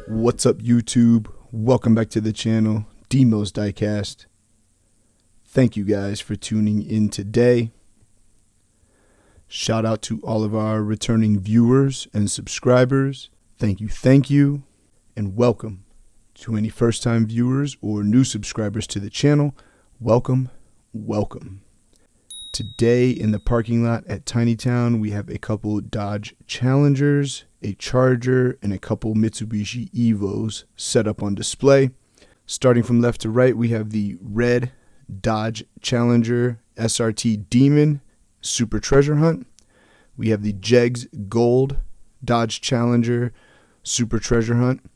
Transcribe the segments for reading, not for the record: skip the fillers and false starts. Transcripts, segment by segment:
What's up, YouTube? Welcome back to the channel, Diecast. Thank you guys for tuning in today. Shout out to all of our returning viewers and subscribers. Thank you, and welcome to any first-time viewers or new subscribers to the channel. Welcome. Today in the parking lot at Tinytown, we have a couple Dodge Challengers, a Charger, and a couple Mitsubishi Evos set up on display. Starting from left to right, we have the red Dodge Challenger SRT Demon Super Treasure Hunt. We have the Jegs Gold Dodge Challenger Super Treasure Hunt.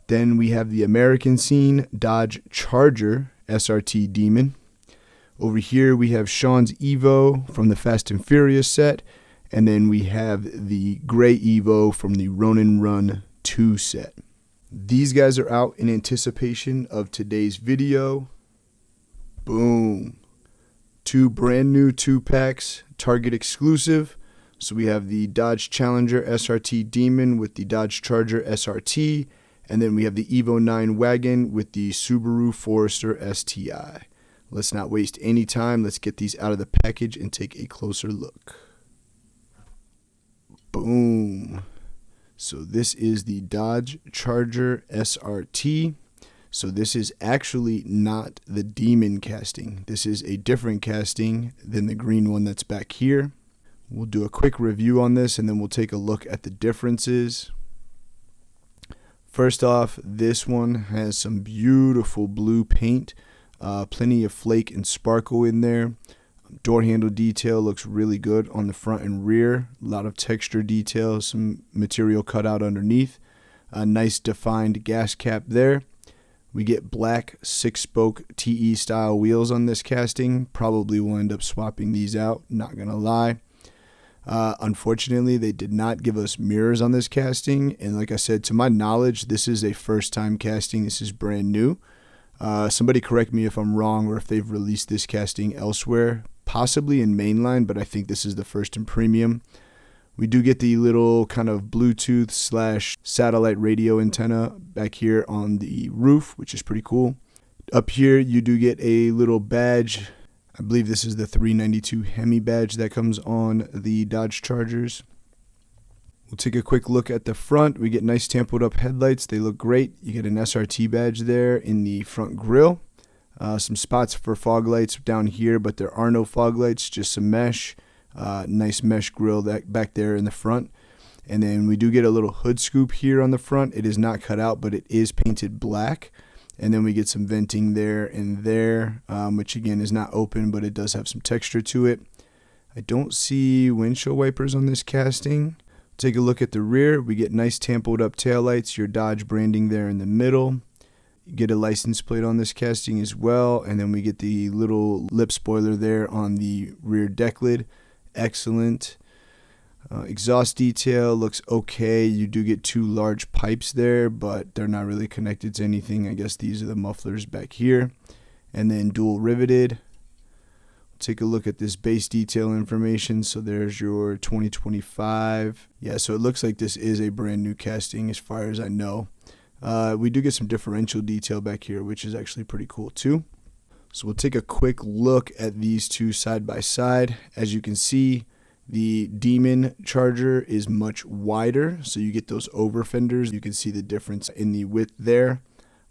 Then we have the American Scene Dodge Charger SRT Demon. Over here we have Sean's Evo from the Fast and Furious set. And then we have the gray Evo from the Ronin Run 2 set. These guys are out in anticipation of today's video. Boom. Two brand new 2-packs, Target exclusive. So we have the Dodge Challenger SRT Demon with the Dodge Charger SRT. And then we have the Evo 9 wagon with the Subaru Forester STI. Let's not waste any time. Let's get these out of the package and take a closer look. Boom. So this is the Dodge Charger SRT. So this is actually not the Demon casting. This is a different casting than the green one that's back here. We'll do a quick review on this and then we'll take a look at the differences. First off, this one has some beautiful blue paint. Plenty of flake and sparkle in there. Door handle detail looks really good on the front and rear. A lot of texture detail, some material cut out underneath. A nice defined gas cap there. We get black 6-spoke TE style wheels on this casting. Probably will end up swapping these out, not gonna lie. Unfortunately, they did not give us mirrors on this casting. And like I said, to my knowledge, this is a first time casting. This is brand new. Somebody correct me if I'm wrong or if they've released this casting elsewhere, possibly in mainline, but I think this is the first in premium. We do get the little kind of Bluetooth / satellite radio antenna back here on the roof, which is pretty cool. Up here, you do get a little badge. I believe this is the 392 Hemi badge that comes on the Dodge Chargers. We'll take a quick look at the front. We get nice tampoed up headlights. They look great. You get an SRT badge there in the front grille. Some spots for fog lights down here, but there are no fog lights, just some mesh. Nice mesh grille back there in the front. And then we do get a little hood scoop here on the front. It is not cut out, but it is painted black. And then we get some venting there and there, which again is not open, but it does have some texture to it. I don't see windshield wipers on this casting. Take a look at the rear. We get nice tampoed up taillights, your Dodge branding there in the middle. You get a license plate on this casting as well, and then we get the little lip spoiler there on the rear deck lid. Excellent. Exhaust detail looks okay. You do get two large pipes there, but they're not really connected to anything. I guess these are the mufflers back here. And then dual riveted. Take a look at this base detail information. So there's your 2025. Yeah, so it looks like this is a brand new casting as far as I know. We do get some differential detail back here, which is actually pretty cool too. So we'll take a quick look at these two side by side. As you can see, the Demon Charger is much wider, so you get those over fenders. You can see the difference in the width there.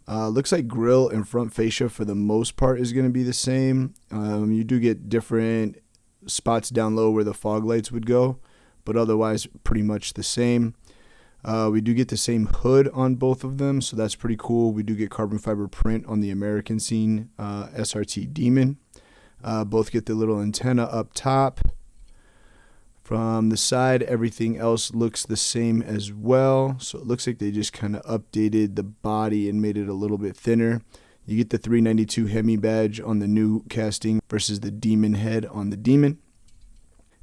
Looks like grille and front fascia for the most part is going to be the same. You do get different spots down low where the fog lights would go, but otherwise pretty much the same. We do get the same hood on both of them, so that's pretty cool. We do get carbon fiber print on the American Scene SRT Demon. Both get the little antenna up top. From the side, everything else looks the same as well. So it looks like they just kind of updated the body and made it a little bit thinner. You get the 392 Hemi badge on the new casting versus the Demon head on the Demon.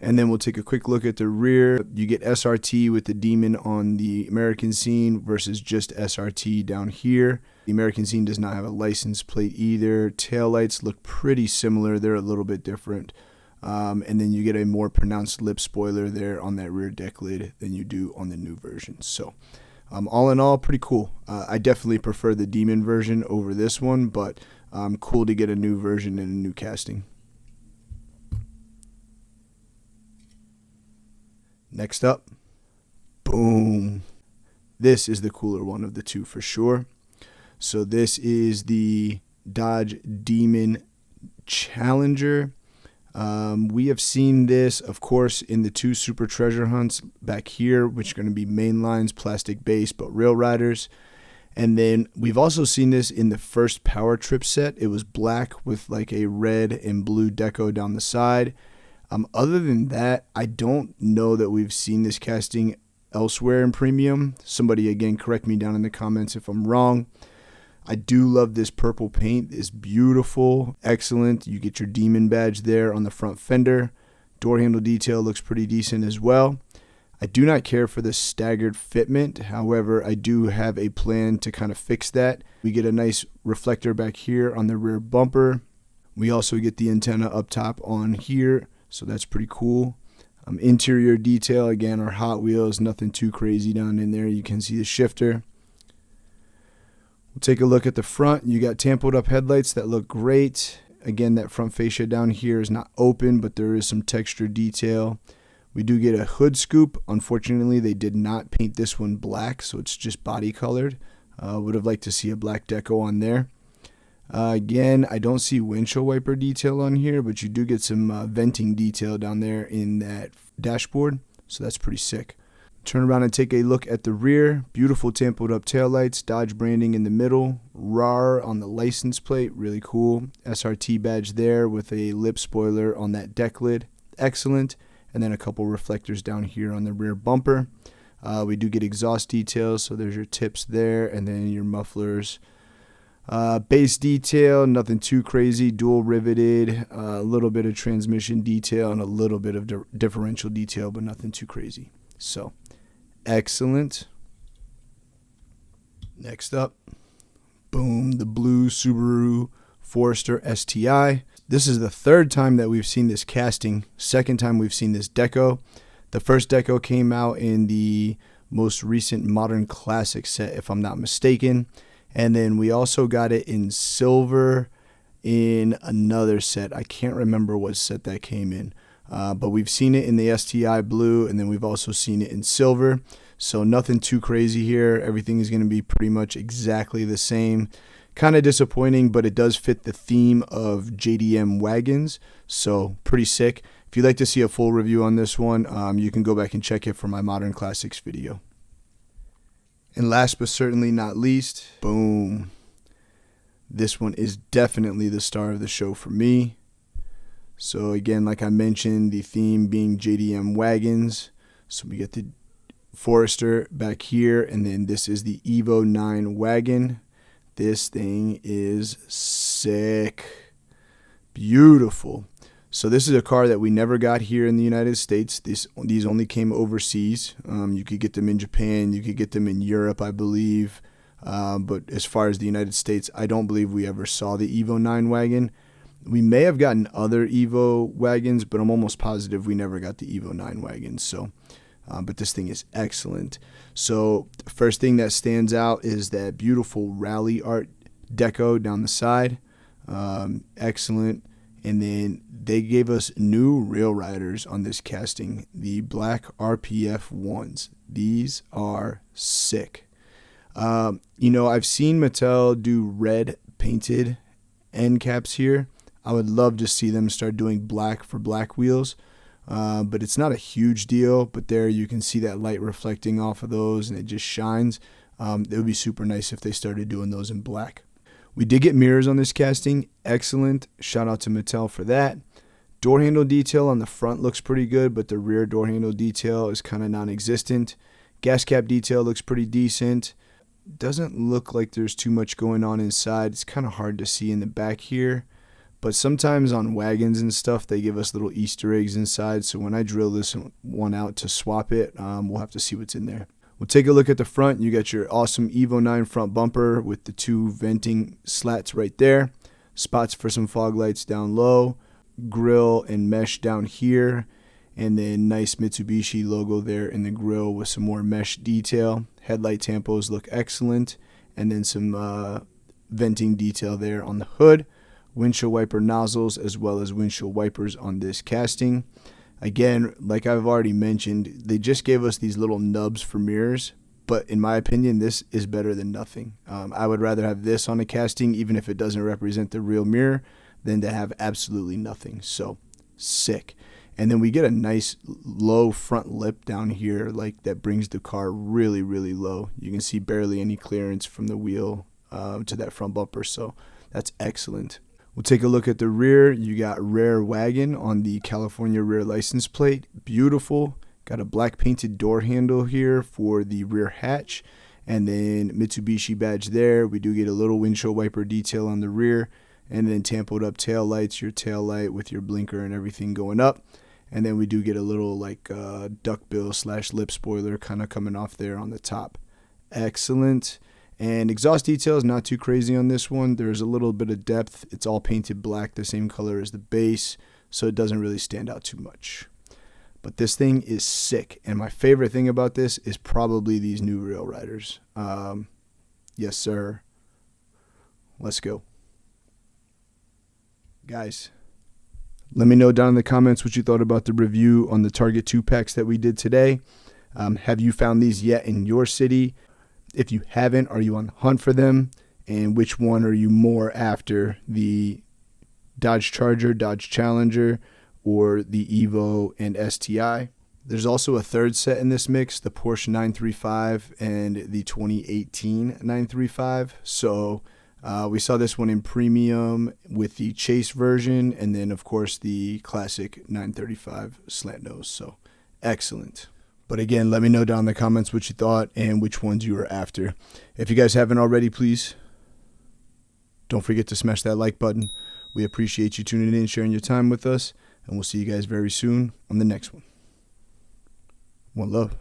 And then we'll take a quick look at the rear. You get SRT with the Demon on the American scene versus just SRT down here. The American scene does not have a license plate either. Taillights look pretty similar. They're a little bit different. And then you get a more pronounced lip spoiler there on that rear deck lid than you do on the new version. So all in all, pretty cool. I definitely prefer the Demon version over this one, but cool to get a new version and a new casting. Next up, boom. This is the cooler one of the two for sure. So this is the Dodge Demon Challenger. We have seen this, of course, in the two Super Treasure Hunts back here, which are going to be main lines, plastic base, but rail riders. And then we've also seen this in the first Power Trip set. It was black with like a red and blue deco down the side. Other than that, I don't know that we've seen this casting elsewhere in premium. Somebody, again, correct me down in the comments if I'm wrong. I do love this purple paint. It's beautiful, excellent. You get your Demon badge there on the front fender. Door handle detail looks pretty decent as well. I do not care for the staggered fitment. However, I do have a plan to kind of fix that. We get a nice reflector back here on the rear bumper. We also get the antenna up top on here. So that's pretty cool. Interior detail, again, are Hot Wheels. Nothing too crazy down in there. You can see the shifter. We'll take a look at the front. You got tampoed up headlights that look great. Again, that front fascia down here is not open, but there is some texture detail. We do get a hood scoop. Unfortunately, they did not paint this one black, so it's just body colored. Would have liked to see a black deco on there. Again, I don't see windshield wiper detail on here, but you do get some venting detail down there in that dashboard, so that's pretty sick. Turn around and take a look at the rear. Beautiful tampoed up taillights, Dodge branding in the middle, RAR on the license plate, really cool. SRT badge there with a lip spoiler on that deck lid, excellent. And then a couple reflectors down here on the rear bumper. We do get exhaust details, so there's your tips there, and then your mufflers. Base detail, nothing too crazy, dual riveted, a little bit of transmission detail and a little bit of differential detail, but nothing too crazy. So, excellent. Next up, boom, the blue Subaru Forester STI. This is the third time that we've seen this casting, second time we've seen this deco. The first deco came out in the most recent Modern Classic set, if I'm not mistaken. And then we also got it in silver in another set. I can't remember what set that came in. But we've seen it in the STI blue, and then we've also seen it in silver. So nothing too crazy here. Everything is going to be pretty much exactly the same. Kind of disappointing, but it does fit the theme of JDM wagons. So pretty sick. If you'd like to see a full review on this one, you can go back and check it for my Modern Classics video. And last but certainly not least, boom. This one is definitely the star of the show for me. So again, like I mentioned, the theme being JDM wagons. So we get the Forester back here, and then this is the Evo 9 wagon. This thing is sick. Beautiful. So this is a car that we never got here in the United States. These only came overseas. You could get them in Japan. You could get them in Europe, I believe. But as far as the United States, I don't believe we ever saw the Evo 9 wagon. We may have gotten other Evo wagons, but I'm almost positive we never got the Evo 9 wagon. So, but this thing is excellent. So the first thing that stands out is that beautiful rally art deco down the side. Excellent. And then they gave us new rail riders on this casting, the black RPF ones. These are sick. I've seen Mattel do red painted end caps here. I would love to see them start doing black for black wheels. But it's not a huge deal. But there you can see that light reflecting off of those, and it just shines. It would be super nice if they started doing those in black. We did get mirrors on this casting. Excellent. Shout out to Mattel for that. Door handle detail on the front looks pretty good, but the rear door handle detail is kind of non-existent. Gas cap detail looks pretty decent. Doesn't look like there's too much going on inside. It's kind of hard to see in the back here. But sometimes on wagons and stuff, they give us little Easter eggs inside. So when I drill this one out to swap it, we'll have to see what's in there. We'll take a look at the front. You got your awesome Evo 9 front bumper with the 2 venting slats right there. Spots for some fog lights down low. Grill and mesh down here. And then nice Mitsubishi logo there in the grill with some more mesh detail. Headlight tampos look excellent. And then some venting detail there on the hood. Windshield wiper nozzles as well as windshield wipers on this casting. Again, like I've already mentioned, they just gave us these little nubs for mirrors, but in my opinion, this is better than nothing. I would rather have this on a casting, even if it doesn't represent the real mirror, than to have absolutely nothing. So, sick. And then we get a nice low front lip down here, like that brings the car really, really low. You can see barely any clearance from the wheel to that front bumper, so that's excellent. We'll take a look at the rear. You got Rare Wagon on the California rear license plate. Beautiful. Got a black painted door handle here for the rear hatch. And then Mitsubishi badge there. We do get a little windshield wiper detail on the rear. And then tampoed up tail lights, your tail light with your blinker and everything going up. And then we do get a little like duckbill / lip spoiler kind of coming off there on the top. Excellent. And exhaust details, not too crazy on this one. There's a little bit of depth. It's all painted black, the same color as the base, so it doesn't really stand out too much. But this thing is sick. And my favorite thing about this is probably these new rail riders. Yes, sir. Let's go. Guys, let me know down in the comments what you thought about the review on the Target 2-packs that we did today. Have you found these yet in your city? If you haven't, are you on the hunt for them? And which one are you more after? The Dodge Charger, Dodge Challenger, or the Evo and STI? There's also a third set in this mix, the Porsche 935 and the 2018 935. So we saw this one in premium with the Chase version, and then of course the classic 935 slant nose. So excellent. But again, let me know down in the comments what you thought and which ones you were after. If you guys haven't already, please don't forget to smash that like button. We appreciate you tuning in, sharing your time with us, and we'll see you guys very soon on the next one. One love.